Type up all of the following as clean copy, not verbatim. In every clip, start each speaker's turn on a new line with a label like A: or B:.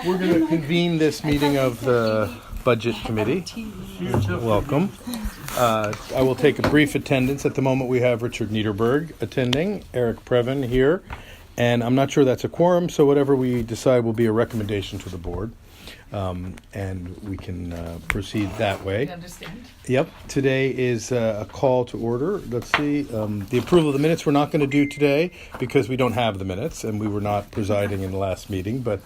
A: We're going to convene this meeting of the Budget Committee. Welcome. I will take a brief attendance. At the moment, we have Richard Niederberg attending, Eric Preven here, and I'm not sure that's a quorum, so whatever we decide will be a recommendation to the board, and we can proceed that way.
B: I understand.
A: Yep. Today is a call to order. Let's see. The approval of the minutes we're not going to do today because we don't have the minutes, and we were not presiding in the last meeting, but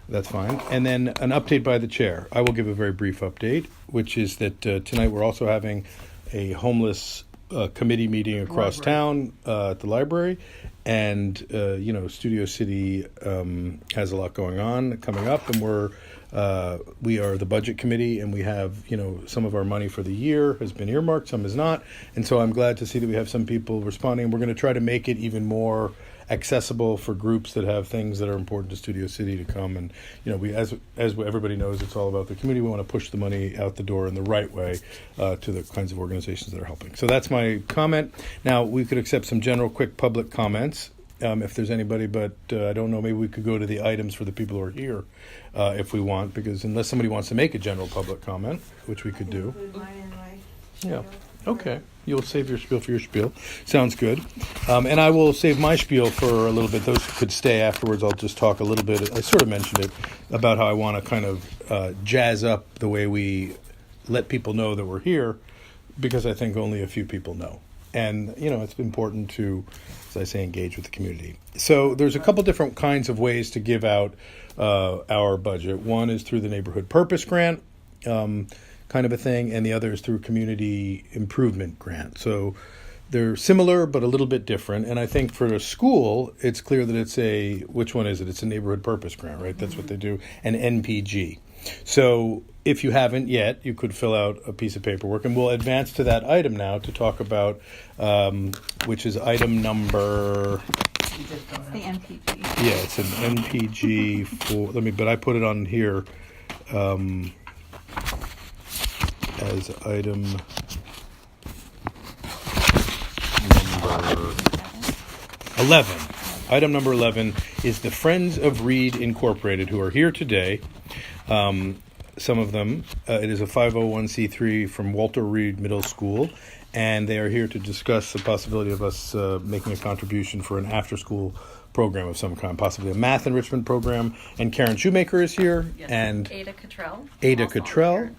A: that's fine. And then an update by the chair. I will give a very brief update, which is that tonight we're also having a homeless committee meeting across town at the library. And, Studio City has a lot going on coming up, and we are the budget committee, and we have, some of our money for the year has been earmarked, some is not. And so I'm glad to see that we have some people responding. We're going to try to make it even more accessible for groups that have things that are important to Studio City to come. And, we, as everybody knows, it's all about the community. We want to push the money out the door in the right way to the kinds of organizations that are helping. So that's my comment. Now, we could accept some general quick public comments if there's anybody, but I don't know, maybe we could go to the items for the people who are here if we want, because unless somebody wants to make a general public comment, which we could do. Yeah. Okay. You'll save your spiel for your spiel. Sounds good. And I will save my spiel for a little bit. Those who could stay afterwards, I'll just talk a little bit. I sort of mentioned it about how I want to kind of jazz up the way we let people know that we're here, because I think only a few people know. And, it's important to, as I say, engage with the community. So there's a couple different kinds of ways to give out our budget. One is through the Neighborhood Purpose Grant, kind of a thing, and the other is through Community Improvement Grant. So they're similar but a little bit different. And I think for a school, it's clear that which one is it? It's a Neighborhood Purpose Grant, right? That's what they do, an NPG. So if you haven't yet, you could fill out a piece of paperwork, and we'll advance to that item now to talk about, which is item number.
B: It's the NPG.
A: Yeah, it's an NPG but I put it on here as item number 11. Item number 11 is the Friends of Reed Incorporated, who are here today. Some of them, it is a 501c3 from Walter Reed Middle School, and they are here to discuss the possibility of us making a contribution for an after-school program of some kind, possibly a math enrichment program. And Karen Shoemaker is here,
C: yes,
A: and
C: Ada Cottrell.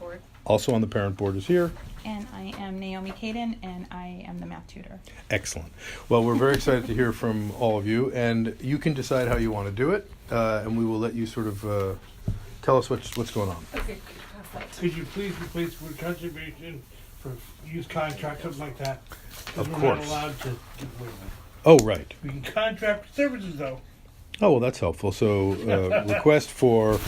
A: Also on the parent board, is here.
D: And I am Naomi Caden, and I am the math tutor.
A: Excellent. Well, we're very excited to hear from all of you, and you can decide how you want to do it, and we will let you sort of tell us what's going on.
B: Okay.
E: Could you please replace the word contribution for use contract, something like that?
A: Of
E: We're
A: course.
E: not allowed to give away money.
A: Oh, right.
E: We can contract for services, though.
A: Oh, well, that's helpful. So, request for...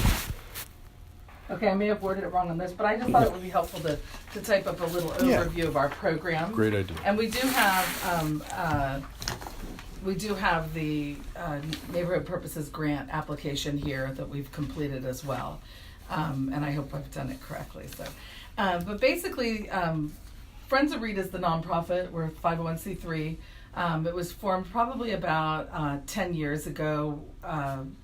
B: Okay, I may have worded it wrong on this, but I just thought it would be helpful to type up a little overview of our program.
A: Great idea.
B: And we do have the Neighborhood Purposes Grant application here that we've completed as well, and I hope I've done it correctly. So, but basically, Friends of Reed is the nonprofit. We're 501c3. It was formed probably about 10 years ago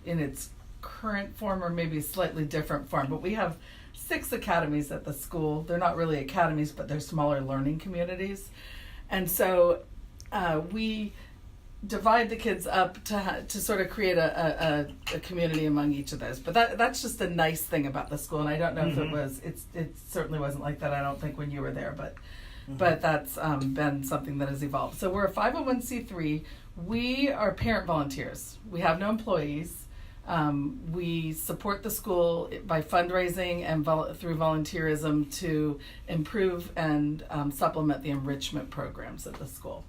B: in its current form, or maybe a slightly different form. But we have 6 academies at the school. They're not really academies, but they're smaller learning communities. And so we divide the kids up to sort of create a community among each of those. But that's just a nice thing about the school. And I don't know if it certainly wasn't like that, I don't think, when you were there, but that's been something that has evolved. So we're a 501c3. We are parent volunteers. We have no employees. We support the school by fundraising and through volunteerism to improve and supplement the enrichment programs at the school.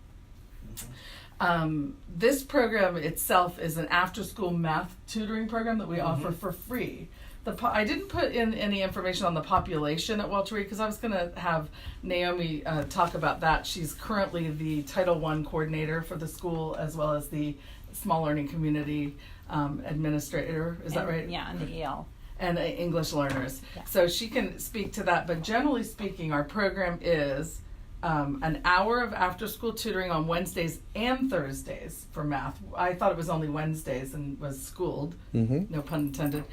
B: This program itself is an after-school math tutoring program that we offer for free. I didn't put in any information on the population at Walter Reed because I was going to have Naomi talk about that. She's currently the Title I coordinator for the school, as well as the Small Learning Community administrator. Is that right?
D: Yeah, and the EL.
B: And English learners.
D: Yeah.
B: So she can speak to that. But generally speaking, our program is an hour of after-school tutoring on Wednesdays and Thursdays for math. I thought it was only Wednesdays and was schooled, no pun intended.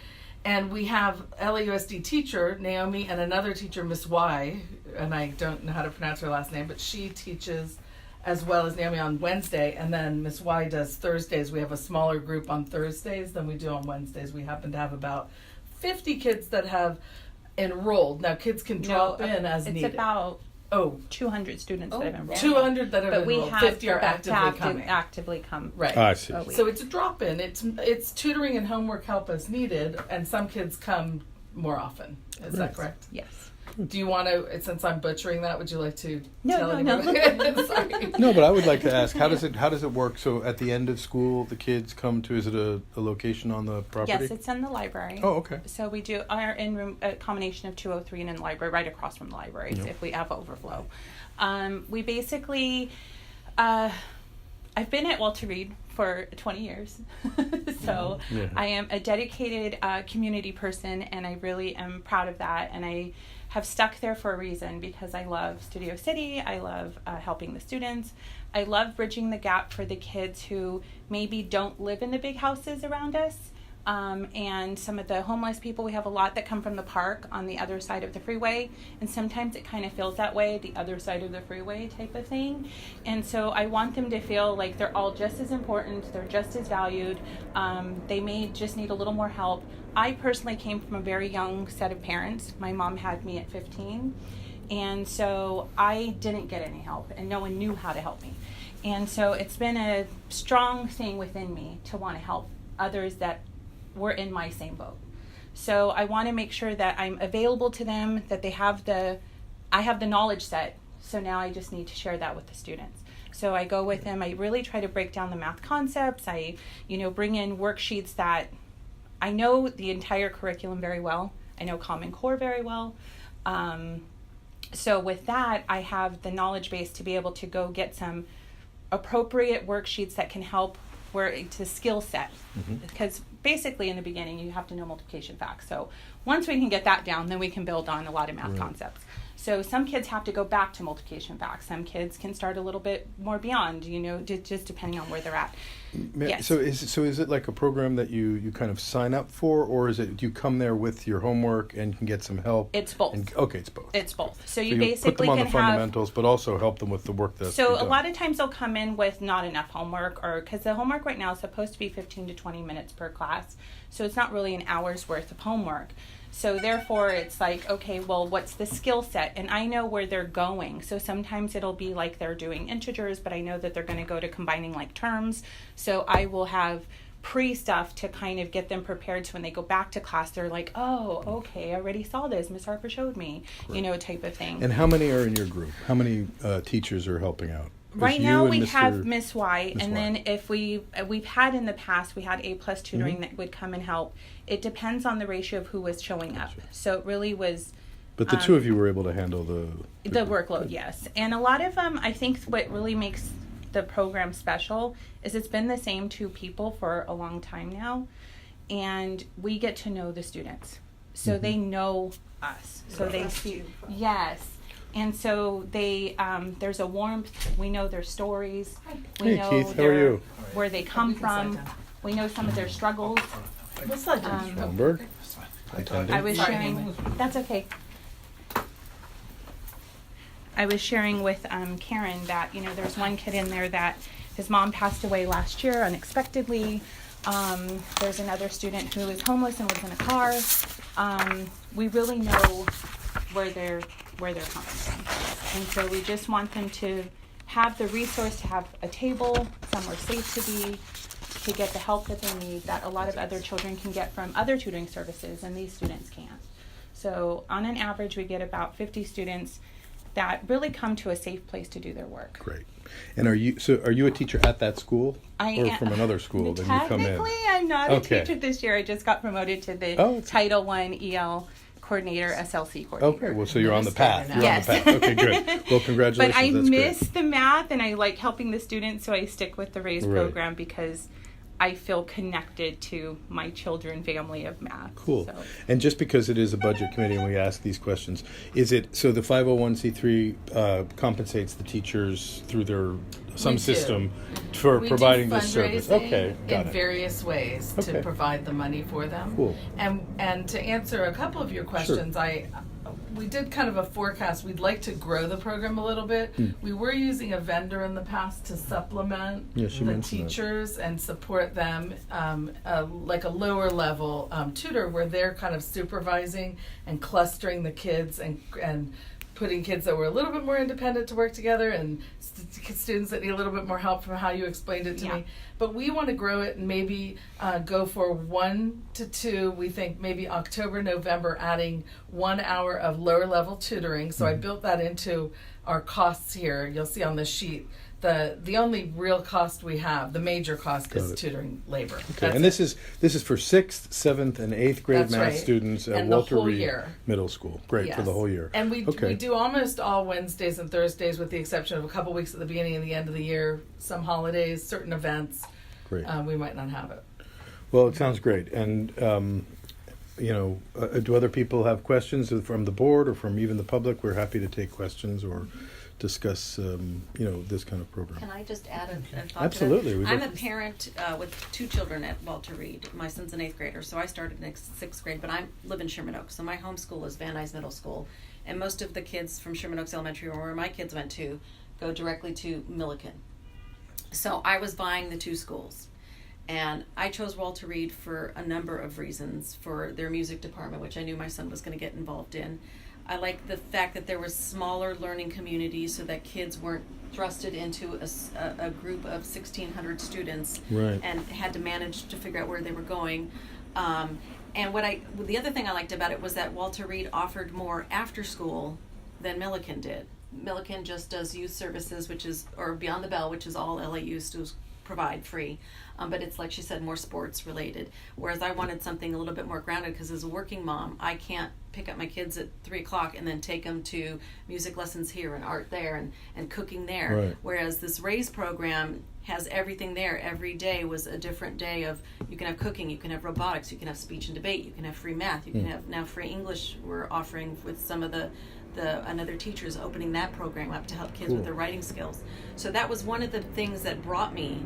B: And we have LAUSD teacher, Naomi, and another teacher, Miss Y, and I don't know how to pronounce her last name, but she teaches as well as Naomi on Wednesday, and then Miss Y does Thursdays. We have a smaller group on Thursdays than we do on Wednesdays. We happen to have about 50 kids that have enrolled. Now, kids can drop in as
D: it's
B: needed.
D: About
B: Oh,
D: 200 students that have enrolled.
B: 200 that have
D: But we
B: enrolled.
D: have
B: 50 are
D: to
B: actively coming.
D: actively come.
B: Right.
A: I see.
D: a week.
B: So it's a drop-in. It's tutoring and homework help as needed, and some kids come more often. Is that correct?
D: Yes.
B: Do you want to, since I'm butchering that, would you like to
D: No,
B: tell
D: no.
B: anybody? Sorry.
A: No, but I would like to ask, how does it work? So at the end of school, the kids come to, is it a location on the property?
D: Yes, it's in the library.
A: Oh, okay.
D: So we do our in-room, a combination of 203 and in the library, right across from the library,
A: Yep.
D: if we have overflow. We basically, I've been at Walter Reed for 20 years. So
A: Yeah.
D: I am a dedicated community person, and I really am proud of that. And I have stuck there for a reason, because I love Studio City. I love helping the students. I love bridging the gap for the kids who maybe don't live in the big houses around us. And some of the homeless people, we have a lot that come from the park on the other side of the freeway, and sometimes it kind of feels that way, the other side of the freeway type of thing. And so I want them to feel like they're all just as important, they're just as valued. They may just need a little more help. I personally came from a very young set of parents. My mom had me at 15, and so I didn't get any help, and no one knew how to help me. And so it's been a strong thing within me to want to help others that were in my same boat. So I want to make sure that I'm available to them, that I have the knowledge set. So now I just need to share that with the students. So I go with them. I really try to break down the math concepts. I, bring in worksheets that I know the entire curriculum very well. I know Common Core very well. So with that, I have the knowledge base to be able to go get some appropriate worksheets that can help to skill set. Because basically in the beginning you have to know multiplication facts. So once we can get that down, then we can build on a lot of math concepts. So some kids have to go back to multiplication facts. Some kids can start a little bit more beyond, just depending on where they're at. Yes.
A: So is it like a program that you kind of sign up for, or is it, do you come there with your homework and can get some help?
D: It's both.
A: Okay, it's both.
D: It's both. So
A: you
D: basically
A: put them on
D: can
A: the fundamentals, but also help them with the work that's
D: So a lot of times they'll come in with not enough homework, or because the homework right now is supposed to be 15 to 20 minutes per class. So it's not really an hour's worth of homework. So therefore it's like, okay, well, what's the skill set? And I know where they're going. So sometimes it'll be like they're doing integers, but I know that they're going to go to combining like terms. So I will have pre-stuff to kind of get them prepared, so when they go back to class, they're like, oh, okay, I already saw this. Miss Harper showed me, type of thing.
A: And how many are in your group? How many teachers are helping out?
D: Right now we have Miss Y,
A: Miss
D: and
A: Y.
D: then if we've had in the past, we had A+ tutoring that would come and help. It depends on the ratio of who was showing up. So it really was.
A: But the two of you were able to handle the
D: workload, yes. And a lot of them, I think what really makes the program special is it's been the same two people for a long time now, and we get to know the students. So they know us. So they see, yes. And so they, there's a warmth. We know their stories. We know
A: Keith, how are you?
D: where they come from. We know some of their struggles.
A: Schomburg?
D: I was sharing. That's okay. I was sharing with Karen that there's one kid in there that his mom passed away last year unexpectedly. There's another student who is homeless and lives in a car. We really know where they're coming from, and so we just want them to have the resource, to have a table, somewhere safe to be, to get the help that they need, that a lot of other children can get from other tutoring services, and these students can't. So on an average, we get about 50 students that really come to a safe place to do their work.
A: Great. And are you a teacher at that school?
D: I
A: or
D: am,
A: from another school? Then you come in?
D: Technically, I'm not a teacher this year. I just got promoted to the Title I EL coordinator, SLC coordinator.
A: Okay, well, so you're on the path. You're
D: Yes.
A: on the path. Okay, good. Well, congratulations.
D: But I
A: That's
D: miss
A: great.
D: the math, and I like helping the students, so I stick with the RAISE program because I feel connected to my children family of math.
A: Cool.
D: So.
A: And just because it is a budget committee and we ask these questions, is it so the 501c3 compensates the teachers through their some
B: We do.
A: system for
B: We
A: providing
B: do
A: this service?
B: fundraising
A: Okay, got
B: in
A: it.
B: various ways
A: Okay.
B: to provide the money for them.
A: Cool.
B: And to answer a couple of your questions, we did kind of a forecast. We'd like to grow the program a little bit. We were using a vendor in the past to supplement
A: Yes, you
B: the
A: mentioned that.
B: teachers and support them, like a lower level tutor where they're kind of supervising and clustering the kids and putting kids that were a little bit more independent to work together and students that need a little bit more help from how you explained it to
D: Yeah.
B: me. But we want to grow it and maybe go for 1 to 2. We think maybe October, November, adding 1 hour of lower level tutoring. So I built that into our costs here. You'll see on this sheet. The only real cost we have, the major cost,
A: Got
B: is
A: it.
B: tutoring labor.
A: Okay,
B: That's
A: and
B: it.
A: this is for 6th, 7th, and 8th grade
B: That's
A: math
B: right.
A: students at
B: And the
A: Walter
B: whole
A: Reed
B: year.
A: Middle School. Great, for the
B: Yes.
A: whole year.
B: And we
A: Okay.
B: do almost all Wednesdays and Thursdays with the exception of a couple weeks at the beginning and the end of the year, some holidays, certain events.
A: Great.
B: We might not have it.
A: Well, it sounds great. And, do other people have questions from the board or from even the public? We're happy to take questions or discuss, this kind of program.
C: Can I just add a thought to
A: Absolutely,
C: that?
A: we'd
C: I'm
A: love
C: a parent with 2 children at Walter Reed. My son's an 8th grader, so I started in 6th grade, but I live in Sherman Oaks, so my home school is Van Nuys Middle School. And most of the kids from Sherman Oaks Elementary, or where my kids went to, go directly to Milliken. So I was vying the 2 schools. And I chose Walter Reed for a number of reasons, for their music department, which I knew my son was going to get involved in. I like the fact that there was smaller learning communities so that kids weren't thrusted into a group of 1,600 students
A: Right.
C: and had to manage to figure out where they were going. And the other thing I liked about it was that Walter Reed offered more after school than Milliken did. Milliken just does youth services, or Beyond the Bell, which is all LAU students provide free. But it's, like she said, more sports related. Whereas I wanted something a little bit more grounded because as a working mom, I can't pick up my kids at 3:00 and then take them to music lessons here and art there and cooking there.
A: Right.
C: Whereas this RAISE program has everything there. Every day was a different day of, you can have cooking, you can have robotics, you can have speech and debate, you can have free math, you can have now free English. We're offering with some of another teachers opening that program up to help kids with their writing skills. So that was one of the things that brought me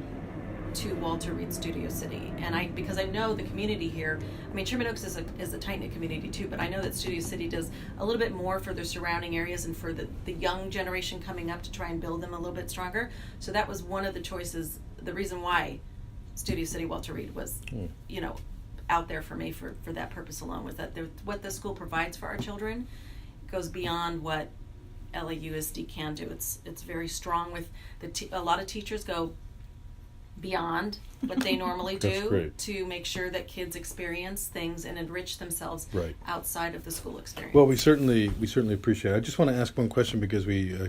C: to Walter Reed Studio City, and because I know the community here. I mean, Sherman Oaks is a tight-knit community too, but I know that Studio City does a little bit more for their surrounding areas and for the young generation coming up to try and build them a little bit stronger. So that was one of the choices, the reason why Studio City Walter Reed was, out there for me for that purpose alone, was that what the school provides for our children goes beyond what LAUSD can do. It's very strong with a lot of teachers go beyond what they normally
A: That's
C: do
A: great.
C: to make sure that kids experience things and enrich themselves
A: Right.
C: outside of the school experience.
A: Well, we certainly appreciate it. I just want to ask one question because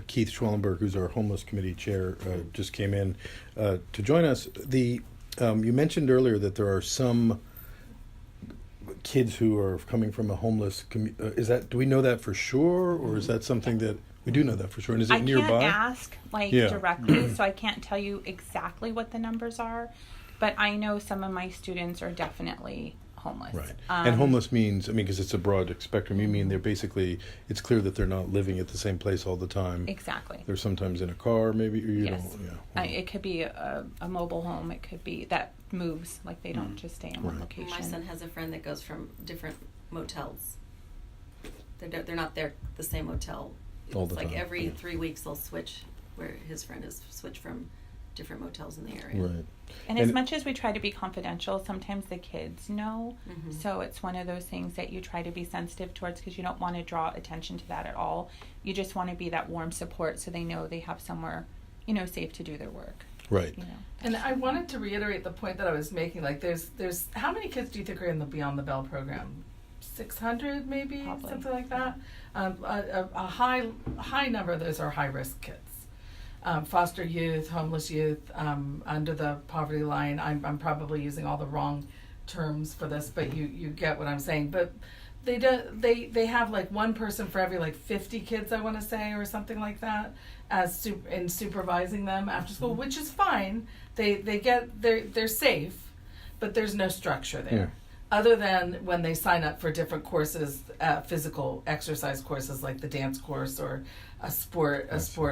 A: Keith Schwellenberg, who's our homeless committee chair, just came in to join us. You mentioned earlier that there are some kids who are coming from a homeless community. Do we know that for sure, or is that something that we do know that for sure? And is it
D: I
A: nearby?
D: can't ask
A: Yeah.
D: directly, so I can't tell you exactly what the numbers are, but I know some of my students are definitely homeless.
A: Right. And homeless means, because it's a broad spectrum, you
D: Mm-hmm.
A: mean it's clear that they're not living at the same place all the time.
D: Exactly.
A: They're sometimes in a car, maybe, or you
D: Yes.
A: don't, yeah.
D: It could be a mobile home. It could be that moves, like they don't just stay in one
A: Right.
D: location.
C: My son has a friend that goes from different motels. They're not there the same motel.
A: All
C: It's
A: the
C: like
A: time,
C: every
A: yeah.
C: 3 weeks they'll switch, where his friend has switched from different motels in the area.
A: Right.
D: And as much as we try to be confidential, sometimes the kids know.
C: Mhm.
D: So it's one of those things that you try to be sensitive towards because you don't want to draw attention to that at all. You just want to be that warm support so they know they have somewhere, safe to do their work.
A: Right.
B: And I wanted to reiterate the point that I was making. Like, there's how many kids do you think are in the Beyond the Bell program? 600, maybe,
D: Probably.
B: something like that. A high number of those are high risk kids. Foster youth, homeless youth, under the poverty line. I'm probably using all the wrong terms for this, but you get what I'm saying. But they have like one person for every 50 kids, I want to say, or something like that, in supervising them after school, which is fine. They're safe. but there's no structure there.
A: Yeah.
B: Other than when they sign up for different courses, physical exercise courses like the dance course or a sport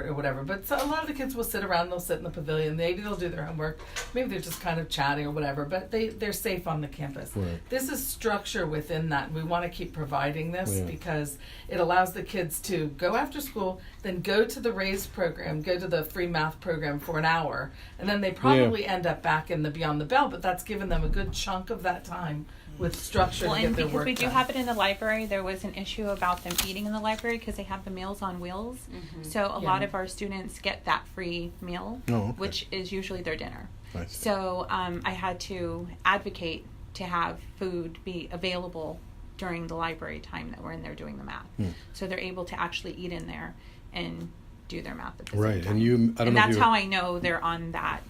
B: or whatever. But so a lot of the kids will sit around, they'll sit in the pavilion, maybe they'll do their homework, maybe they're just kind of chatting or whatever, but they're safe on the campus.
A: Right.
B: This is structure within that, and we want to keep providing this because it allows the kids to go after school, then go to the RAISE program, go to the free math program for an hour, and then they probably end up back in the Beyond the Bell, but that's given them a good chunk of that time with structure
D: Well,
B: to get
D: and
B: their
D: because
B: work
D: we do
B: done.
D: have it in the library, there was an issue about them eating in the library because they have the Meals on Wheels. So a lot of our students get that free meal, which is usually their dinner.
A: Nice.
D: So I had to advocate to have food be available during the library time that we're in there doing the math. So they're able to actually eat in there and do their math at the same
A: Right,
D: time.
A: and you, I don't
D: And
A: know if
D: that's
A: you,
D: how I know they're on that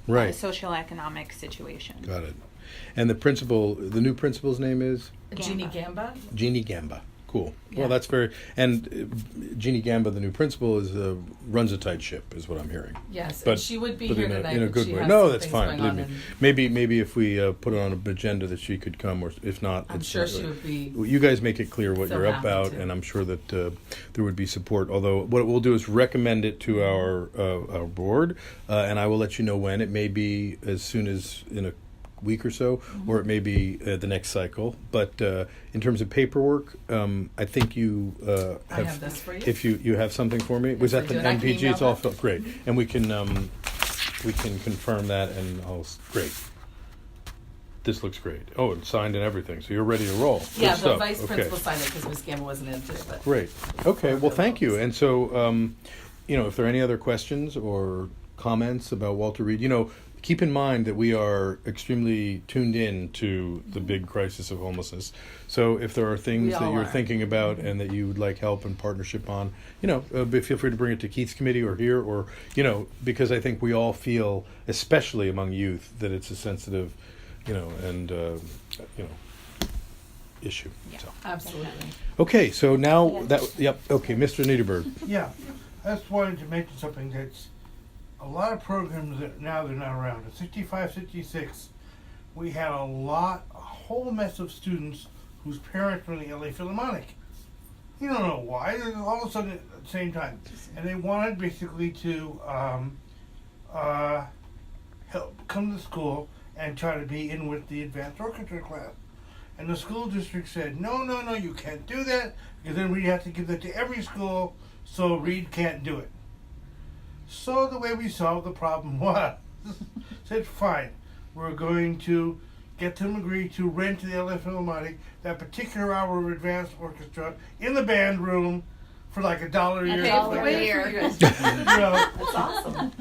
A: right,
D: socioeconomic situation.
A: got it. And the new principal's name is?
B: Jeannie Gamba?
A: Jeannie Gamba. Cool.
B: Yeah.
A: Well, that's very, and Jeannie Gamba, the new principal, runs a tight ship, is what I'm hearing.
B: Yes,
A: But-
B: and she would be
A: but
B: here
A: in
B: tonight.
A: in a
B: but
A: good
B: she
A: way.
B: has
A: No,
B: some
A: that's
B: things
A: fine.
B: going
A: Believe
B: on
A: me.
B: and
A: Maybe if we put it on an agenda that she could come, or if not,
B: I'm
A: it's,
B: sure she would be.
A: you guys make it clear what
B: so
A: you're
B: happy
A: about,
B: to.
A: and I'm sure that there would be support. Although what we'll do is recommend it to our board, and I will let you know when. It may be as soon as in a week or so, or it may be the next cycle. But in terms of paperwork, I think you
B: I have this for you.
A: If you have something for me, was
B: Yes,
A: that
B: I
A: the
B: do, and I can
A: MPG?
B: email
A: It's all
B: that.
A: filled. Great, and we can confirm that, and great. This looks great. Oh, it's signed and everything, so you're ready to roll. Good
B: Yeah, the
A: stuff.
B: vice
A: Okay.
B: principal signed it because Ms. Gamba wasn't in today. But
A: Great. Okay. Well, thank you. And so, if there are any other questions or comments about Walter Reed, keep in mind that we are extremely tuned in to the big crisis of homelessness. So if there are things
B: We
A: that
B: all
A: you're
B: are.
A: thinking about and that you would like help and partnership on, feel free to bring it to Keith's committee or here, or, because I think we all feel, especially among youth, that it's a sensitive, issue.
D: Yeah.
A: So.
B: absolutely.
A: Okay, so now
D: Yeah.
A: okay, Mr. Niederberg.
E: Yeah, I just wanted to mention something that's a lot of programs that now they're not around. At 65, 66, we had a whole mess of students whose parents were in the LA Philharmonic. You don't know why, they're all of a sudden at the same time. And they wanted basically to help come to school and try to be in with the advanced orchestra class. And the school district said, no, you can't do that, because then we'd have to give that to every school, so Reed can't do it. So the way we solved the problem was, said, fine, we're going to get them to agree to rent to the LA Philharmonic that particular hour of advanced orchestra in the band room for like $1 a year.
C: Okay,
E: something
C: for
E: like
C: a
E: that.
C: year.
B: That's awesome.
E: And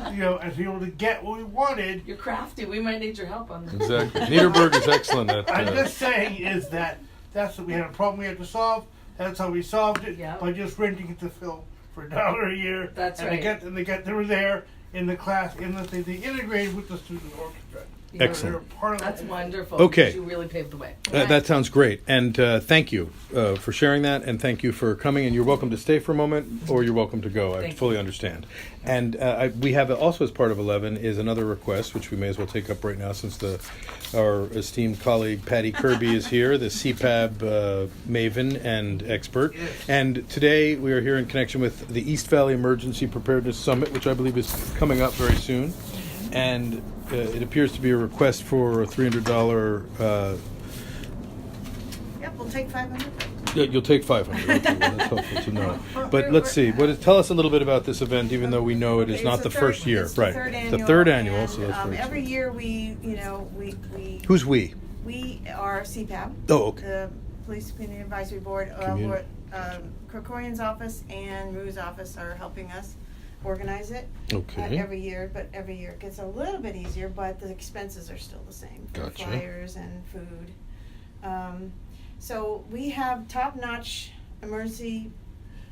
E: to be able to get what we wanted.
B: You're crafty. We might need your help on this.
A: Exactly. Niederberg is excellent at.
E: I'm just saying is that's what we had a problem we had to solve. That's how we solved it,
B: Yeah.
E: by just renting it to Phil for $1 a year.
B: That's
E: and
B: right.
E: They were there in the class, they integrated with the student orchestra.
A: Excellent.
E: They're part of
B: That's
E: it.
B: wonderful.
A: Okay.
B: because You really paved the way.
A: That sounds great, and thank you for sharing that, and thank you for coming. And you're welcome to stay for a moment, or you're welcome to go. I
B: Thank
A: fully
B: you.
A: understand. And we have also, as part of 11, is another request, which we may as well take up right now, since our esteemed colleague Patty Kirby is here, the CPAB maven and expert.
E: Yes.
A: And today we are here in connection with the East Valley Emergency Preparedness Summit, which I believe is coming up very soon. And it appears to be a request for a $300.
F: Yep, we'll take 500.
A: Yeah, you'll take 500. Okay, well, that's helpful to know. But let's see. Tell us a little bit about this event, even though we know it is
F: It's
A: not the first year,
F: it's
A: right?
F: The
A: The third annual. So
F: and,
A: that's very
F: every
A: exciting.
F: year we
A: Who's we?
F: we are CPAB,
A: Oh, okay.
F: the Police Community Advisory Board.
A: Community.
F: Krikorian's office and Rue's office are helping us organize it
A: Okay.
F: every year. But every year it gets a little bit easier, but the expenses are still the same for
A: Gotcha.
F: flyers and food. So we have top-notch emergency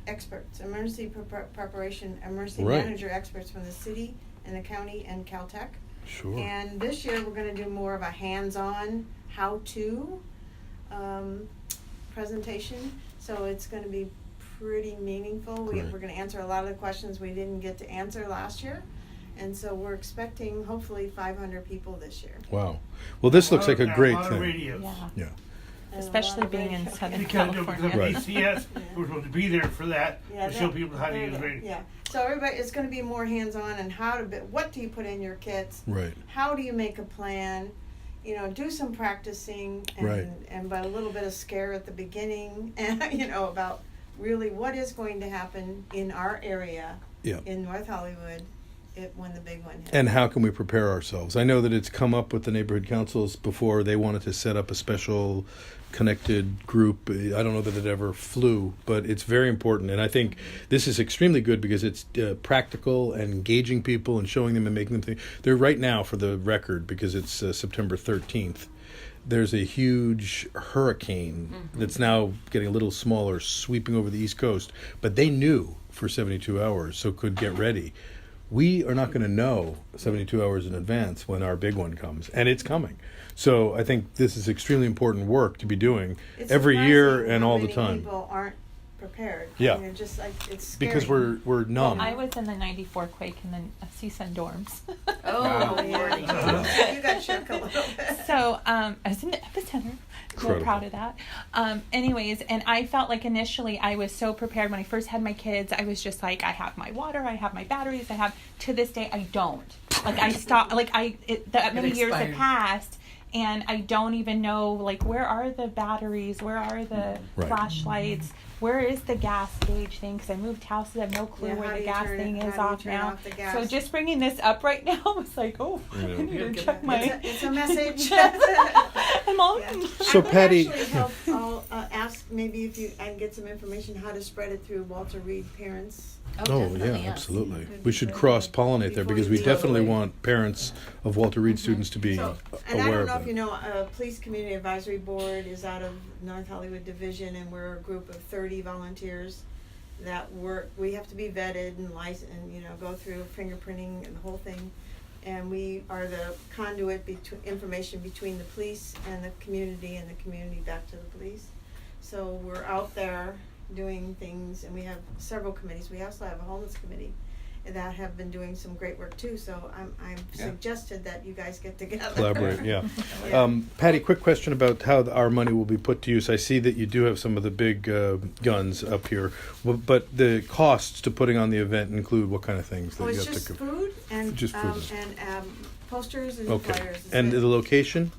F: experts, emergency preparation, emergency
A: Right.
F: manager experts from the city and the county and Caltech.
A: Sure.
F: And this year, we're gonna do more of a hands-on, how-to, presentation, so it's gonna be pretty meaningful.
A: Great.
F: We're gonna answer a lot of the questions we didn't get to answer last year, And so we're expecting hopefully 500 people this year.
A: Wow. Well, this looks like a
E: And
A: great
E: lot of
A: thing.
E: radios.
D: Yeah.
A: Yeah.
F: And a
D: Especially
F: lot of
D: being in
F: radio.
D: Southern
E: Because
D: California.
A: Right.
E: ACS, we're supposed to be there for that,
F: Yeah,
E: to show
F: that-
E: people how to
F: there
E: use
F: you go.
E: radio.
F: Yeah. So everybody, it's going to be more hands-on and how to. What do you put in your kits?
A: Right.
F: How do you make a plan? You know, do some practicing and
A: Right.
F: and by a little bit of scare at the beginning, and you know about really what is going to happen in our area
A: Yeah.
F: in North Hollywood when the big one hits.
A: And how can we prepare ourselves? I know that it's come up with the neighborhood councils before. They wanted to set up a special connected group. I don't know that it ever flew, but it's very important. And I think this is extremely good because it's practical and engaging people and showing them and making them think. They're right now, for the record, because it's September 13th, there's a huge hurricane that's now getting a little smaller, sweeping over the East Coast. But they knew for 72 hours, so could get ready. We are not going to know 72 hours in advance when our big one comes, and it's coming. So I think this is extremely important work to be doing
F: It's
A: every year
F: surprising
A: and
F: how
A: all the
F: many
A: time.
F: People aren't prepared.
A: Yeah.
F: I mean, just like it's scary.
A: Because we're numb.
D: I was in the 94 quake in the CSUN dorms.
C: Oh,
F: Oh,
C: Lordy.
F: yeah. You got shook a little bit.
D: So I was in the epicenter.
A: Incredible.
D: Real proud of that. Anyways, and I felt like initially I was so prepared when I first had my kids. I was just like, I have my water, I have my batteries, I have. To this day, I don't. Like I stopped. Like that many years have
B: expired.
D: passed, and I don't even know like where are the batteries, where are the
A: Right.
D: flashlights, where is the gas gauge thing? Because I moved houses, I have no clue
F: Yeah,
D: where
F: how
D: the
F: do you
D: gas
F: turn it-
D: thing
F: how
D: is
F: do you
D: off
F: turn
D: now.
F: off the gas?
D: So just bringing this up right now was like, oh,
A: Yeah.
D: I need to
B: You'll
D: check
B: get
D: my.
F: It's a message.
D: I'm all.
F: Yeah.
A: So,
F: I would
A: Patty-
F: actually help. I'll ask maybe if I can get some information how to spread it through Walter Reed parents.
A: Oh,
C: definitely,
A: yeah,
C: yes.
A: absolutely.
F: Could
A: We
F: be
A: should
F: very
A: cross-pollinate
F: good
A: there
F: before
A: because
F: you
A: we
F: do it.
A: definitely
B: Totally.
A: want parents of Walter Reed students to be
F: So, and I
A: aware
F: don't know
A: of
F: if you
A: them.
F: know, Police Community Advisory Board is out of North Hollywood Division, and we're a group of 30 volunteers that work. We have to be vetted and licensed, and go through fingerprinting and the whole thing. And we are the conduit information between the police and the community back to the police. So we're out there doing things, and we have several committees. We also have a homeless committee that have been doing some great work too. So I'm
G: Yeah.
F: suggested that you guys get together.
A: Collaborate, yeah.
F: Yeah.
A: Patty, quick question about how our money will be put to use. I see that you do have some of the big guns up here, but the costs to putting on the event include what kind of things that
F: Oh,
A: you
F: it's
A: have
F: just
A: to
F: food and
A: Just food.
F: posters and
A: Okay.
F: flyers. It's
A: And
F: at-
A: the location?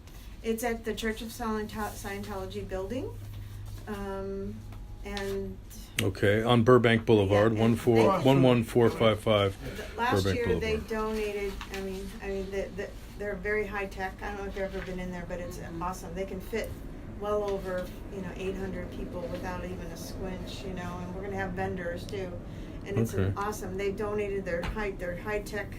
F: It's at the Church of Scientology building, and
A: Okay, on Burbank Boulevard,
F: Yeah, and
A: 11455.
F: last
A: Burbank
F: year they
A: Boulevard.
F: donated. I mean, they're very high tech. I don't know if you've ever been in there, but it's awesome. They can fit well over 800 people without even a squinch. And we're gonna have vendors too, and it's
A: Okay.
F: awesome. They donated their high tech.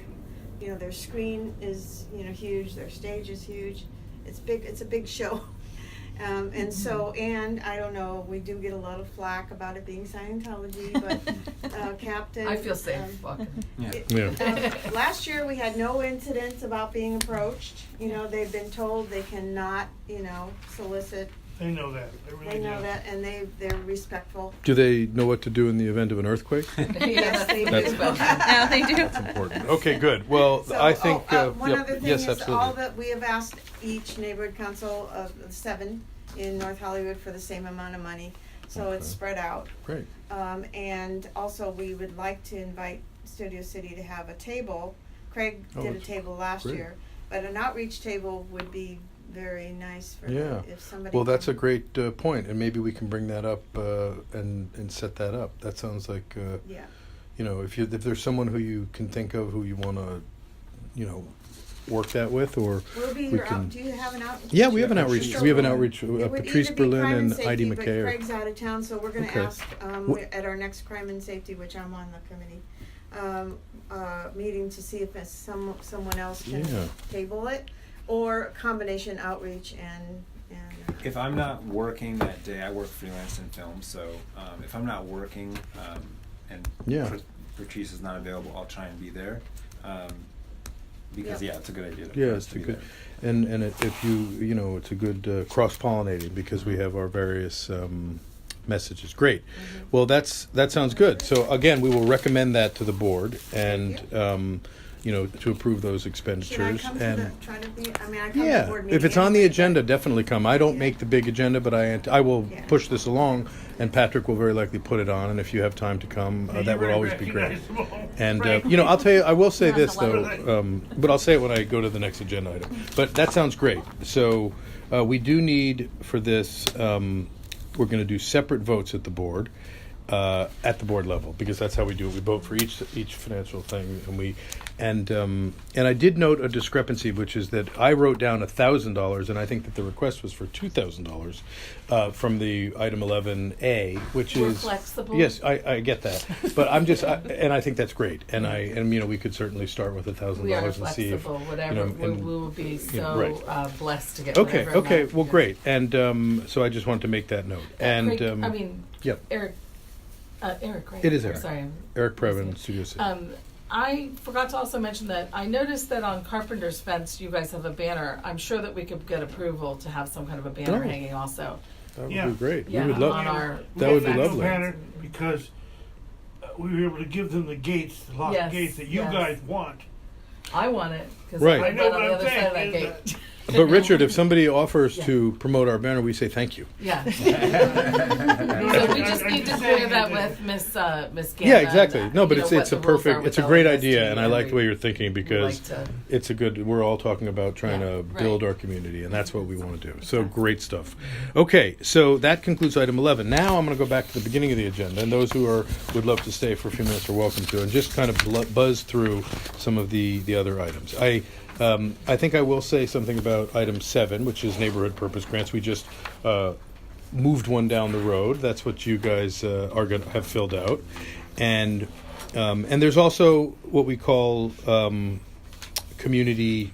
F: Their screen is huge. Their stage is huge. It's big. It's a big show. And so, and I don't know, we do get a lot of flack about it being Scientology, but Captain.
B: I feel safe walking.
A: Yeah.
F: Last year we had no incidents about being approached. They've been told they cannot, solicit.
E: They know that. They really
F: They know
E: do.
F: that, and they're respectful.
A: Do they know what to do in the event of an earthquake?
F: Yes, they
A: That's
F: do.
D: No, they do.
A: That's important. Okay, good. Well,
F: So,
A: I think.
F: one
A: yep,
F: other thing
A: yes,
F: is
A: absolutely.
F: all that we have asked each neighborhood council of 7 in North Hollywood for the same amount of money, so it's
A: Okay.
F: spread out.
A: Great.
F: And also we would like to invite Studio City to have a table. Craig
A: Oh,
F: did a
A: that's
F: table last
A: great.
F: year, but an outreach table would be very nice for
A: Yeah.
F: if somebody.
A: Well, that's a great point, and maybe we can bring that up and set that up. That sounds like
F: Yeah.
A: if there's someone who you can think of who you want to work that with, or
F: We'll be
A: we
F: here.
A: can.
F: Do you have an outreach?
A: Yeah, we have an outreach.
F: Sure.
A: We have an outreach.
F: It would
A: Patrice
F: either be
A: Berlin
F: crime
A: and
F: safety,
A: Heidi
F: but
A: McKay.
F: Craig's out of town, so we're going to
A: Okay.
F: ask at our next crime and safety, which I'm on the committee, meeting to see if it's someone else can
A: Yeah.
F: table it, or a combination outreach and.
G: If I'm not working that day, I work freelance in film, so if I'm not working and
A: Yeah.
G: Patrice is not available, I'll try and be there. Because
F: Yep.
G: yeah, it's a good idea.
A: Yeah,
G: for us
A: it's
G: to
A: a
G: be
A: good,
G: there.
A: and if it's a good cross-pollinating because we have our various messages. Great. Well, that sounds good. So again, we will recommend that to the board, and to approve those
F: Should I
A: expenditures.
F: come
A: And
F: to the, try to be, I mean, I come to the
A: yeah,
F: board meeting.
A: if it's on the
F: anyway,
A: agenda,
F: but-
A: definitely come. I don't make the big agenda, but I will
F: Yeah.
A: push this along, and Patrick will very likely put it on. And if you have time to come,
E: And
A: that
E: you
A: would
E: really
A: always be great.
E: recognize them all.
A: And
F: Right.
A: I'll tell you, I will say
C: You're on
A: this
C: the
A: though,
E: level.
A: but I'll say it when I go to the next agenda item. But that sounds great. So we do need for this. We're going to do separate votes at the board level, because that's how we do it. We vote for each financial thing, and I did note a discrepancy, which is that I wrote down $1,000, and I think that the request was for $2,000 from the item 11A, which
B: We're
A: is
B: flexible.
A: Yes, I get that, but and I think that's great, and we could certainly start with $1,000
B: We are
A: and see if
B: flexible, whatever, we
A: and-
B: will be so
A: right.
B: blessed to get
A: Okay,
B: whatever
A: okay,
B: amount
A: well,
B: we get.
A: great, and so I just wanted to make that note, and
B: Craig, I mean,
A: yep.
B: Eric, right?
A: It is
B: I'm
A: Eric.
B: Sorry, I'm
A: Eric Preven,
B: losing.
A: Studio City.
B: I forgot to also mention that I noticed that on Carpenter's Fence, you guys have a banner. I'm sure that we could get approval to have some kind of a banner
A: Oh.
B: hanging also.
A: That would
E: Yeah.
A: be great.
B: Yeah,
A: We would love
B: on our-
A: that would be
E: We got
A: lovely.
E: banner because we were able to give them the gates, the locked
B: Yes,
E: gates that you
B: yes.
E: guys want.
B: I want it because
A: Right.
B: I
A: I
B: live
E: know
B: on
E: what
B: the
E: I'm
B: other side of that
E: saying
B: gate.
E: is
A: But Richard, if somebody offers
B: Yeah.
A: to promote our banner, we say thank you.
B: Yeah. So we just need to clear that with Miss Gannon.
A: Yeah, exactly. No, but
B: you know,
A: it's a
B: what the rules are
A: perfect,
B: with
A: it's a great
B: LMST,
A: idea, and I like
B: we-
A: the way you're thinking, because
B: like to-
A: it's a good. We're all talking about trying
B: Yeah,
A: to
C: right.
A: build our community, and that's what we want to do. So great stuff. Okay, so that concludes item 11. Now I'm going to go back to the beginning of the agenda, and those who would love to stay for a few minutes are welcome to, and just kind of buzz through some of the other items. I think I will say something about item 7, which is neighborhood purpose grants. We just moved one down the road. That's what you guys are going to have filled out, and there's also what we call community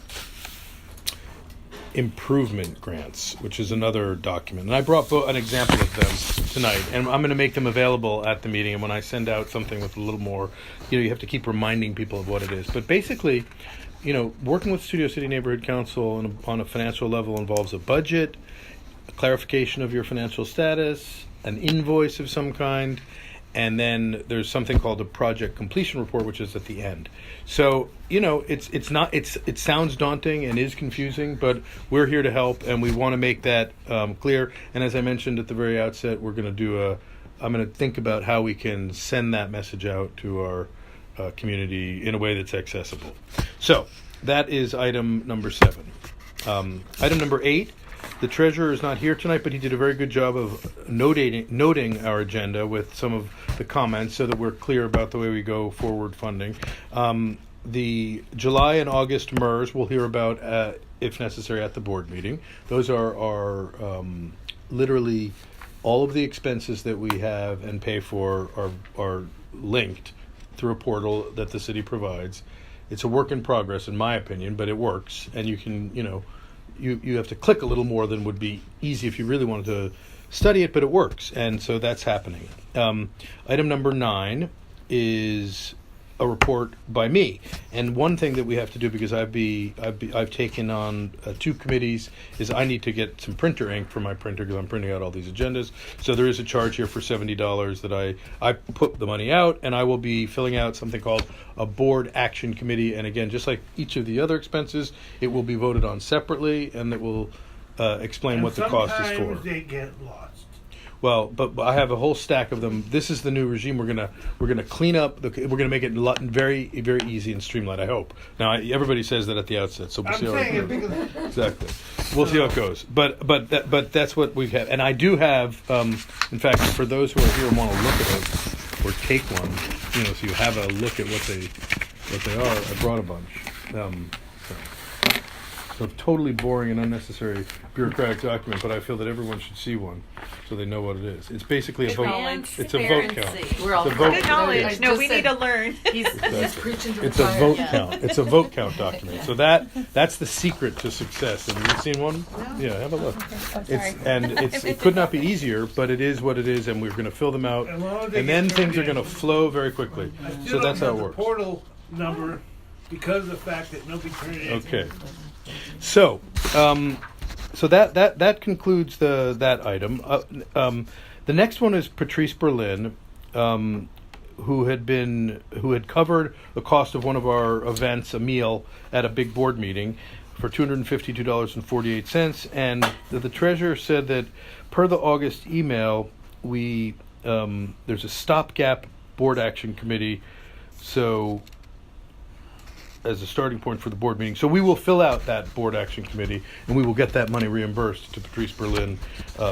A: improvement grants, which is another document. And I brought an example of them tonight, and I'm going to make them available at the meeting. And when I send out something with a little more, you have to keep reminding people of what it is. But basically, working with Studio City Neighborhood Council on a financial level involves a budget, a clarification of your financial status, an invoice of some kind, and then there's something called a project completion report, which is at the end. So it sounds daunting and is confusing, but we're here to help, and we want to make that clear. And as I mentioned at the very outset, I'm going to think about how we can send that message out to our community in a way that's accessible. So that is item number 7. Item number 8. The treasurer is not here tonight, but he did a very good job of noting our agenda with some of the comments so that we're clear about the way we go forward funding. The July and August MERS we'll hear about, if necessary, at the board meeting. Those are literally all of the expenses that we have and pay for are linked through a portal that the city provides. It's a work in progress, in my opinion, but it works, and you can, you have to click a little more than would be easy if you really wanted to study it, but it works, and so that's happening. Item number 9 is a report by me, and one thing that we have to do, because I've taken on 2 committees, is I need to get some printer ink for my printer because I'm printing out all these agendas. So there is a charge here for $70 that I put the money out, and I will be filling out something called a board action committee. And again, just like each of the other expenses, it will be voted on separately, and it will explain
E: And
A: what the cost is for.
E: sometimes they get lost.
A: Well, but I have a whole stack of them. This is the new regime. We're gonna clean up. We're gonna make it very, very easy and streamlined. I hope. Now everybody says that at the outset, so we'll
E: I'm
A: see how
E: saying
A: it
E: it
A: goes.
E: because
A: Exactly. We'll see how it goes. But that's what we have. And I do have. In fact, for those who are here and want to look at it or take one, so you have a look at what they are. I brought a bunch. So totally boring and unnecessary bureaucratic document, but I feel that everyone should see one so they know what it is. It's basically a vote.
C: Advanced
A: It's a vote count.
C: transparency.
B: We're all
A: It's a vote
D: Good
B: I
D: knowledge.
B: just
D: No, we
B: said
D: need to learn.
B: He's preaching to the
A: It's a
B: choir.
A: vote
C: Yeah.
A: count. It's a vote count document. So that's the secret to success. Have you seen one?
F: No.
A: Yeah, have a look.
D: Oh, sorry.
A: It could not be easier, but it is what it is, and we're going to fill them out,
E: As long as they
A: and then
E: get
A: things are
E: turned
A: going to
E: in.
A: flow very quickly.
E: I still
A: So
E: don't
A: that's how
E: have
A: it
E: the
A: works.
E: portal number because of the fact that nobody turned it in.
A: Okay. So, that concludes that item. The next one is Patrice Berlin. who had covered the cost of one of our events, a meal at a big board meeting, for $252.48, and the treasurer said that per the August email, there's a stopgap board action committee, so as a starting point for the board meeting. So we will fill out that board action committee, and we will get that money reimbursed to Patrice Berlin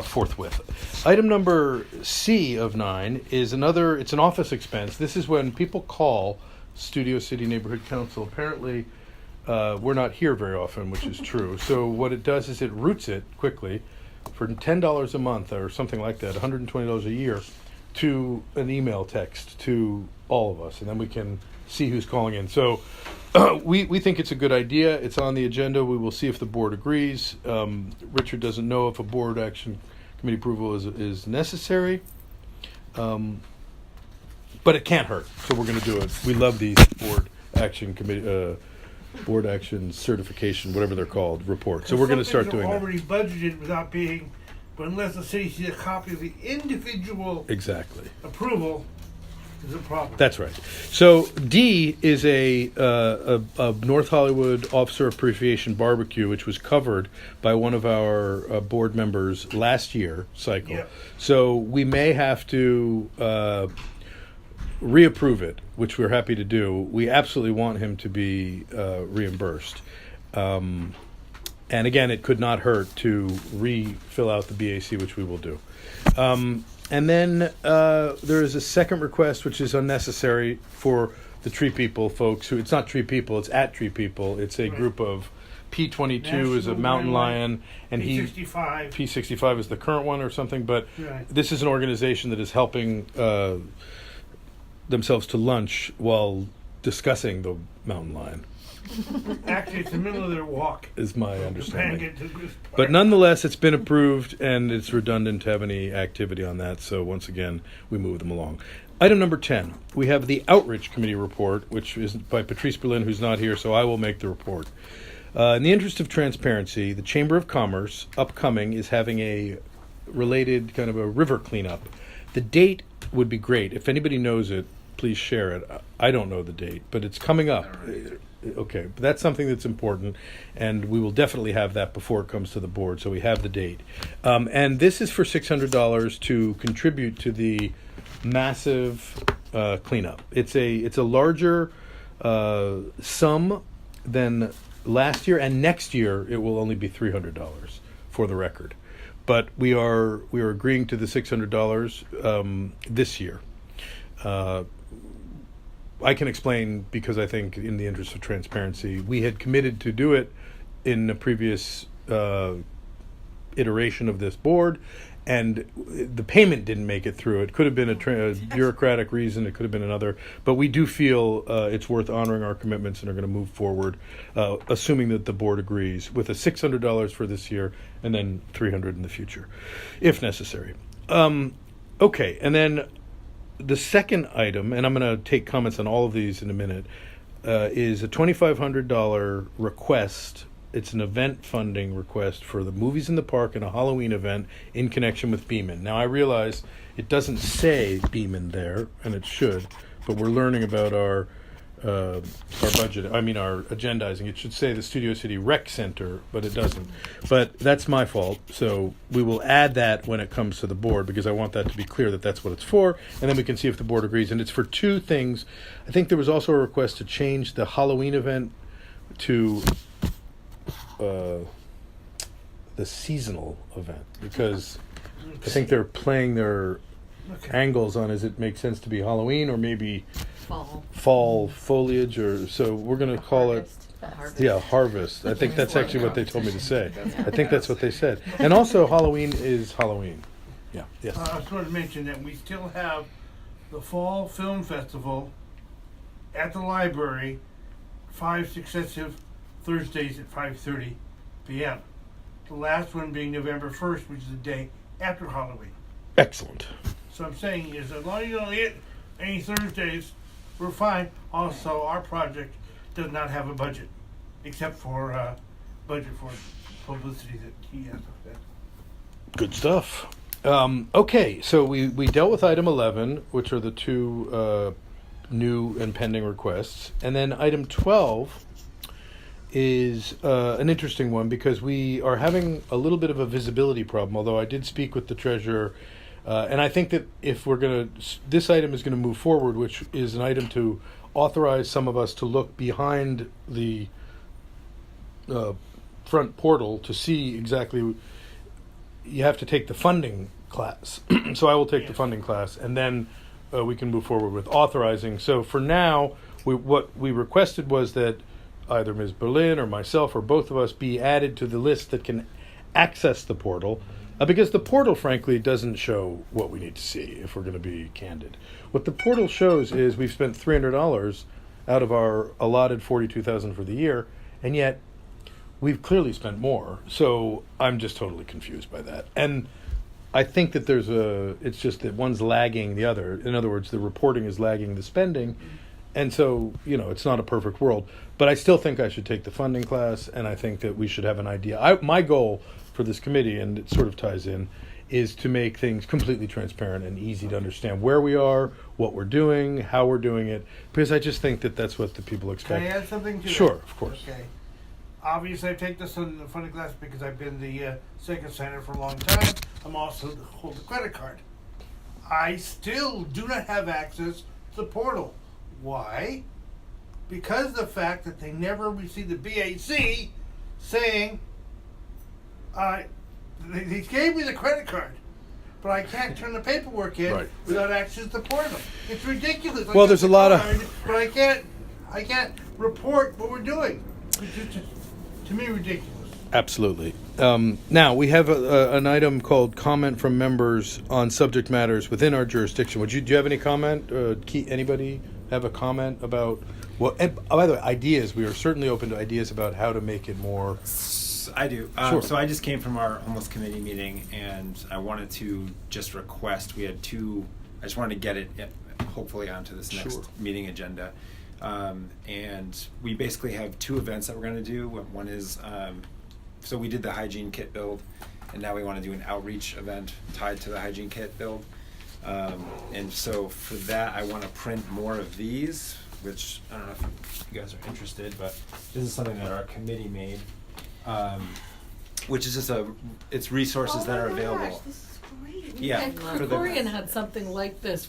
A: forthwith. Item number C of 9 is it's an office expense. This is when people call Studio City Neighborhood Council. Apparently, we're not here very often, which is true. So what it does is it routes it quickly for $10 a month or something like that, $120 a year, to an email text to all of us, and then we can see who's calling in. So we think it's a good idea. It's on the agenda. We will see if the board agrees. Richard doesn't know if a board action committee approval is necessary, but it can't hurt. So we're going to do it. We love these board action committee, board action certification, whatever they're called, reports. So we're going to start doing that.
E: Already budgeted without being, but unless the city sees a copy of the individual approval, is a problem.
A: That's right. So D is a North Hollywood Officer Appreciation Barbecue, which was covered by one of our board members last year cycle.
E: Yep. So
A: we may have to reapprove it, which we're happy to do. We absolutely want him to be reimbursed. And again, it could not hurt to refill out the BAC, which we will do. And then there is a second request, which is unnecessary for the Tree People folks. Who it's not Tree People, it's at Tree People. It's a group of P22 is a mountain lion, and
E: P65.
A: P65 is the current one or something. But this is an organization that is helping themselves to lunch while discussing the mountain lion.
E: Actually, it's the middle of their walk.
A: Is my understanding.
E: But
A: But nonetheless, it's been approved, and it's redundant to have any activity on that. So once again, we move them along. Item number 10, we have the Outreach Committee report, which is by Patrice Berlin, who's not here, so I will make the report. In the interest of transparency, the Chamber of Commerce, upcoming, is having a related kind of a river cleanup. The date would be great. If anybody knows it, please share it. I don't know the date, but it's coming up. Okay, but that's something that's important, and we will definitely have that before it comes to the board, so we have the date. And this is for $600 to contribute to the massive cleanup. It's a larger sum than last year, and next year it will only be $300 for the record. But we are agreeing to the $600 this year. I can explain, because I think in the interest of transparency, we had committed to do it in a previous iteration of this board, and the payment didn't make it through. It could have been a bureaucratic reason. It could have been another. But we do feel it's worth honoring our commitments and are going to move forward, assuming that the board agrees, with a $600 for this year and then $300 in the future, if necessary. Okay, and then the second item, and I'm going to take comments on all of these in a minute, is a $2,500 request. It's an event funding request for the Movies in the Park and a Halloween event in connection with Beeman. Now, I realize it doesn't say Beeman there, and it should, but we're learning about our budget. I mean, our agendizing. It should say the Studio City Rec Center, but it doesn't. But that's my fault. So we will add that when it comes to the board, because I want that to be clear that that's what it's for, and then we can see if the board agrees. And it's for two things. I think there was also a request to change the Halloween event to the seasonal event, because I think they're playing their angles on, does it make sense to be Halloween or maybe fall foliage, or so we're going to call harvest. I think that's actually what they told me to say. I think that's what they said. And also Halloween is Halloween. Yeah. Yes.
E: I just wanted to mention that we still have the Fall Film Festival at the library, 5 successive Thursdays at 5:30 p.m. The last one being November 1st, which is the day after Halloween.
A: Excellent.
E: So I'm saying is, as long as you don't hit any Thursdays, we're fine. Also, our project does not have a budget, except for budget for publicity that he has.
A: Good stuff. Okay, so we dealt with item 11, which are the two new and pending requests. And then item 12 is an interesting one because we are having a little bit of a visibility problem, although I did speak with the treasurer. And I think that if we're going to, this item is going to move forward, which is an item to authorize some of us to look behind the front portal to see exactly. You have to take the funding class. So I will take the funding class, and then we can move forward with authorizing. So for now, what we requested was that either Ms. Berlin or myself or both of us be added to the list that can access the portal, because the portal, frankly, doesn't show what we need to see, if we're going to be candid. What the portal shows is we've spent $300 out of our allotted $42,000 for the year, and yet we've clearly spent more. So I'm just totally confused by that. And I think that it's just that one's lagging the other. In other words, the reporting is lagging the spending. And so, it's not a perfect world. But I still think I should take the funding class, and I think that we should have an idea. My goal for this committee, and it sort of ties in, is to make things completely transparent and easy to understand where we are, what we're doing, how we're doing it, because I just think that that's what the people expect.
E: Can I add something to that?
A: Sure, of course.
E: Okay. Obviously, I take this in the funding class because I've been the second senator for a long time. I'm also hold a credit card. I still do not have access to the portal. Why? Because of the fact that they never received the BAC saying, they gave me the credit card, but I can't turn the paperwork in without access to the portal. It's ridiculous.
A: Well, there's a lot of...
E: But I can't report what we're doing. It's just, to me, ridiculous.
A: Absolutely. Now, we have an item called comment from members on subject matters within our jurisdiction. Do you have any comment? Anybody have a comment about... Well, by the way, ideas. We are certainly open to ideas about how to make it more...
G: I do.
A: Sure.
G: So I just came from our homeless committee meeting, and I wanted to just request, we had two, I just wanted to get it hopefully onto this next meeting agenda. And we basically have two events that we're going to do. One is, so we did the hygiene kit build, and now we want to do an outreach event tied to the hygiene kit build. And so for that, I want to print more of these, which I don't know if you guys are interested, but this is something that our committee made. Which is just it's resources that are available.
F: Gosh, this is great.
G: Yeah.
B: And Krikorian had something like this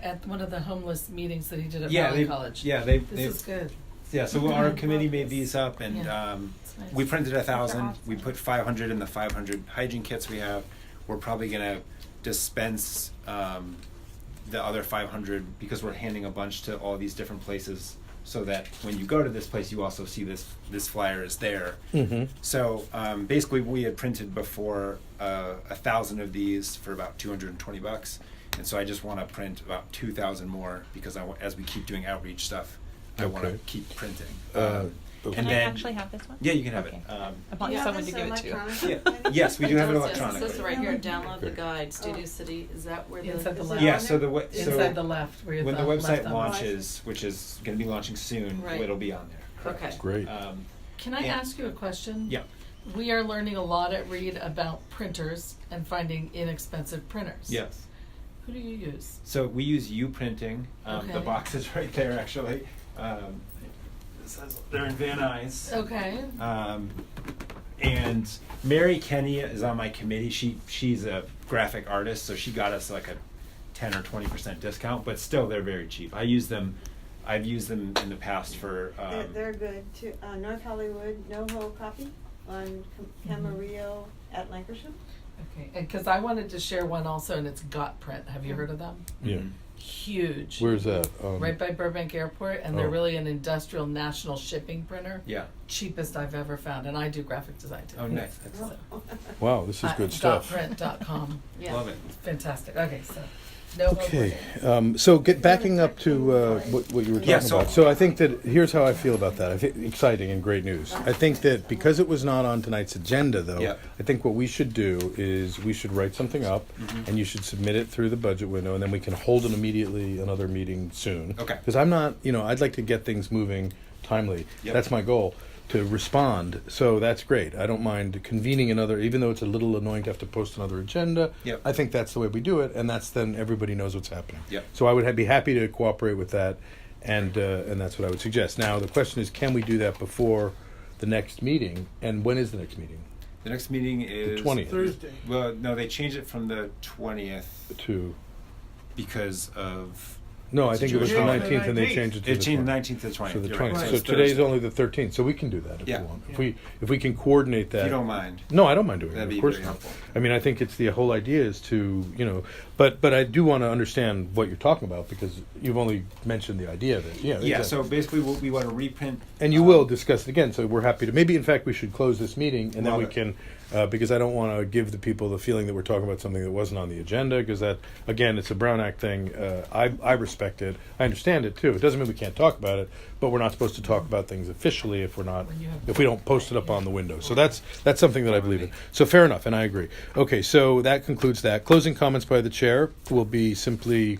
B: at one of the homeless meetings that he did at Valley College.
G: Yeah,
B: This is good.
G: Yeah, so our committee made these up, and
B: It's nice.
G: we printed 1,000.
D: They're awesome.
G: We put 500 in the 500 hygiene kits we have. We're probably gonna dispense the other 500 because we're handing a bunch to all these different places, so that when you go to this place, you also see this flyer is there.
A: Mm-hmm.
G: So basically, we had printed before 1,000 of these for about $220, and so I just want to print about 2,000 more because as we keep doing outreach stuff, I want to keep printing.
A: Okay.
G: And
D: Can I
G: then,
D: actually have this one?
G: yeah, you can have
D: Okay.
G: it.
D: I want
F: Yeah,
D: someone
F: this
D: to give it to.
F: electronic.
G: Yes, we do have it
C: It
G: electronically.
C: says right here, download the
A: Great.
C: guide, Studio City. Is that where
B: Inside the
F: Is
B: left.
F: it
G: Yeah,
F: on
G: so
F: there?
B: Inside the left, where
G: when the
B: left
G: website
B: thumb.
G: launches, which is going to be launching soon,
C: Right.
G: it'll be on there. Correct.
C: Okay.
A: Great.
B: Can I
G: Yeah.
B: ask you a question?
G: Yeah.
B: We are learning a lot at Reed about printers and finding inexpensive printers.
G: Yes.
B: Who do you use?
G: So we use U-printing. The
B: Okay.
G: box is right there, actually. It says they're in Van Nuys.
B: Okay.
G: And Mary Kenny is on my committee. She's a graphic artist, so she got us like a 10 or 20% discount. But still, they're very cheap. I've used them in the past for.
F: They're good too. North Hollywood, NoHo copy on Camarillo at Lancashire.
B: Okay. And because I wanted to share one also, and it's Got Print. Have you heard of them?
A: Yeah.
B: Huge.
A: Where's that?
B: Right by Burbank Airport, and they're
A: Oh.
B: really an industrial national shipping printer.
G: Yeah.
B: Cheapest I've ever found, and I do graphic design too.
G: Oh, nice.
B: So,
A: Wow, this is good stuff.
B: Gotprint.com.
C: Yeah.
G: Love it.
B: Fantastic. Okay, so no
A: Okay, so backing up to what you were talking
G: Yeah, so-
A: about. So I think that here's how I feel about that. I think exciting and great news. I think that because it was not on tonight's agenda, though,
G: Yeah.
A: I think what we should do is we should write something up, and you should submit it through the budget window, and then we can hold it immediately another meeting soon.
G: Okay.
A: Because I'm not, I'd like to get things moving timely.
G: Yep.
A: That's my goal. to respond. So that's great. I don't mind convening another, even though it's a little annoying to have to post another agenda.
G: Yep.
A: I think that's the way we do it, and that's then everybody knows what's happening.
G: Yep.
A: So I would be happy to cooperate with that, and that's what I would suggest. Now the question is, can we do that before the next meeting? And when is the next meeting?
G: The next meeting is
A: 20th.
E: Thursday.
G: Well, no, they changed it from the 20th
A: To
G: because of.
A: no, I think it was the
E: Yeah.
A: 19th, and they changed it to
G: It
A: the
G: changed
A: 20th.
G: 19th to the 20th.
A: So the
G: You're
A: 20th.
G: right.
A: So
G: it's
A: today's
G: Thursday.
A: only the 13th, so we can do that if
G: Yeah.
A: we want.
E: Yeah.
A: If we can coordinate that.
G: If you don't mind.
A: No, I don't mind doing
G: That'd
A: it.
G: be
A: Of course
G: very
A: not.
G: helpful.
A: I mean, I think it's the whole idea is to, but I do want to understand what you're talking about, because you've only mentioned the idea of it. Yeah.
G: Yeah.
A: exactly.
G: So basically, we want to reprint.
A: And you will discuss it again, so we're happy to. Maybe, in fact, we should close this meeting, and then
G: Love
A: we
G: it.
A: can, because I don't want to give the people the feeling that we're talking about something that wasn't on the agenda, because that, again, it's a Brown Act thing. I respect it. I understand it, too. It doesn't mean we can't talk about it, but we're not supposed to talk about things officially if we don't post it up on the window. So that's something that I believe in. So fair enough, and I agree. Okay, so that concludes that. Closing comments by the chair will be simply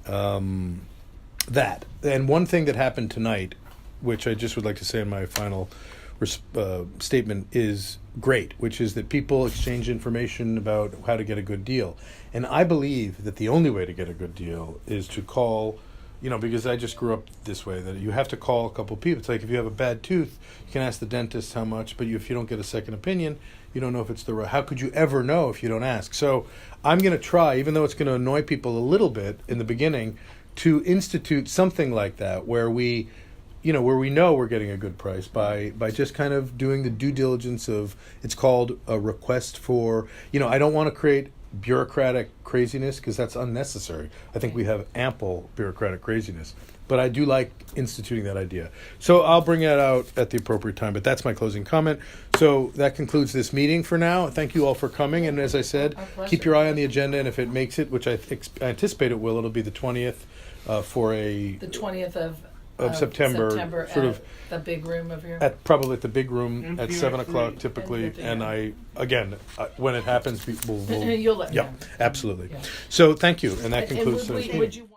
A: that. And one thing that happened tonight, which I just would like to say in my final statement, is great, which is that people exchange information about how to get a good deal. And I believe that the only way to get a good deal is to call, because I just grew up this way, that you have to call a couple people. It's like if you have a bad tooth, you can ask the dentist how much, but if you don't get a second opinion, you don't know if it's the right. How could you ever know if you don't ask? So I'm going to try, even though it's going to annoy people a little bit in the beginning, to institute something like that where we know we're getting a good price by just kind of doing the due diligence of, it's called a request for, I don't want to create bureaucratic craziness because that's unnecessary. I think we have ample bureaucratic craziness, but I do like instituting that idea. So I'll bring that out at the appropriate time, but that's my closing comment. So that concludes this meeting for now. Thank you all for coming, and as I said,
B: Our pleasure.
A: keep your eye on the agenda, and if it makes it, which I anticipate it will, it'll be the 20th for
B: The 20th
A: of September, sort
B: at
A: of
B: the big room of your.
A: probably at the big room at
E: NPR
A: 7:00
E: 3.
A: typically,
B: And
A: and when it happens, we'll
B: You'll let me
A: yeah,
B: know.
A: absolutely.
B: Yeah.
A: So thank you, and that
B: And
A: concludes.
B: would you want